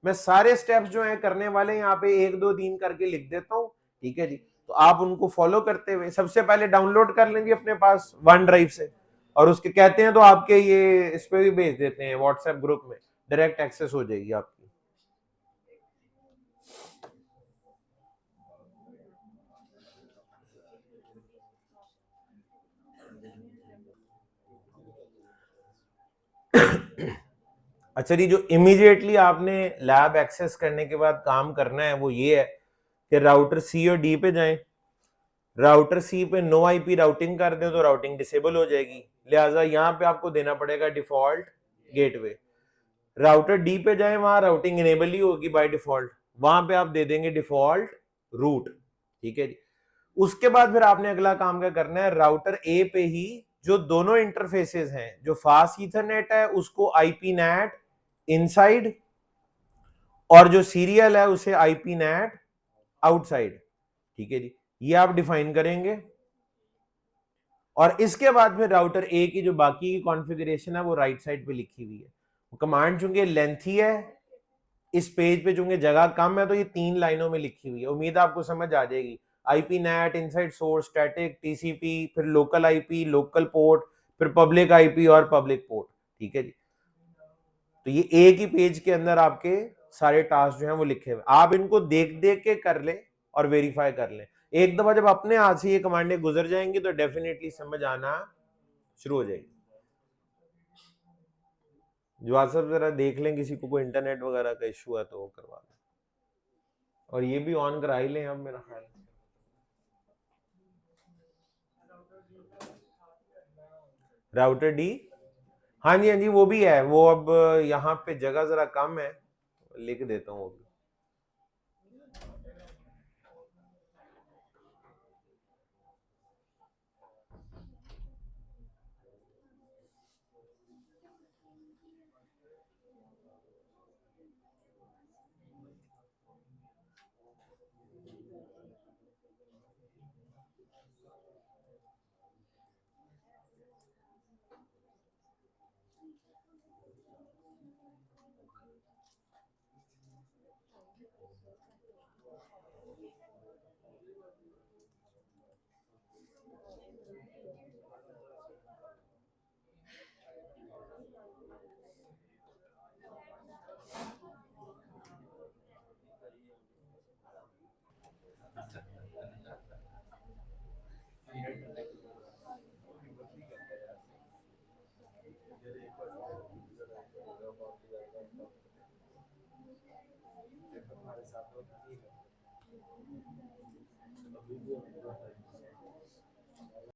मैं सारे स्टेप्स जो है करने वाले यहाँ पे 1-2-3 करके लिख देता हूँ। ठीक है जी। तो आप उनको फॉलो करते हुए सबसे पहले डाउनलोड कर लेंगे अपने पास वन ड्राइव से, और उसके कहते हैं तो आपके ये इस पे भी भेज देते हैं व्हाट्सएप ग्रुप में, डायरेक्ट एक्सेस हो जाएगी आपकी। अच्छा जी, जो इमीडिएटली आपने लैब एक्सेस करने के बाद काम करना है वो ये है कि राउटर सी और डी पे जाएं। राउटर सी पे नो आईपी राउटिंग कर दें तो राउटिंग डिसेबल हो जाएगी, लिहाजा यहाँ पे आपको देना पड़ेगा डिफॉल्ट गेटवे। राउटर डी पे जाएं, वहां राउटिंग इनेबल ही होगी बाय डिफॉल्ट, वहां पे आप दे देंगे डिफॉल्ट रूट। ठीक है जी। उसके बाद फिर आपने अगला काम क्या करना है, राउटर ए पे ही जो दोनों इंटरफेसेस हैं, जो फास्ट ईथरनेट है उसको आईपी नेट इनसाइड, और जो सीरियल है उसे आईपी नेट आउटसाइड। ठीक है जी। ये आप डिफाइन करेंगे, और इसके बाद फिर राउटर ए की जो बाकी की कॉन्फ़िगरेशन है वो राइट साइड पे लिखी हुई है। कमांड चूंकि लेंथी है, इस पेज पे चूंकि जगह कम है, तो ये 3 लाइनों में लिखी हुई है, उम्मीद है आपको समझ आ जाएगी। IP NAT, inside source, static, TCP, फिर लोकल आईपी, लोकल पोर्ट, फिर पब्लिक आईपी और पब्लिक पोर्ट। ठीक है जी। तो ये एक ही पेज के अंदर आपके सारे टास्क जो हैं वो लिखे हुए, आप इनको देख देख के कर लें और वेरीफाई कर लें। एक दफा जब अपने हाथ से ये कमांडें गुजर जाएंगी तो डेफिनेटली समझ आना शुरू हो जाएगी। जवाब साहब जरा देख लें, किसी को कोई इंटरनेट वगैरह का इशू है तो वो करवा लें, और ये भी ऑन करा ही लें अब मेरा ख्याल। राउटर डी, हाँ जी हाँ जी, वो भी है। वो अब यहाँ पे जगह जरा कम है, लिख देता हूँ। जब तुम्हारे साथ हो ठीक है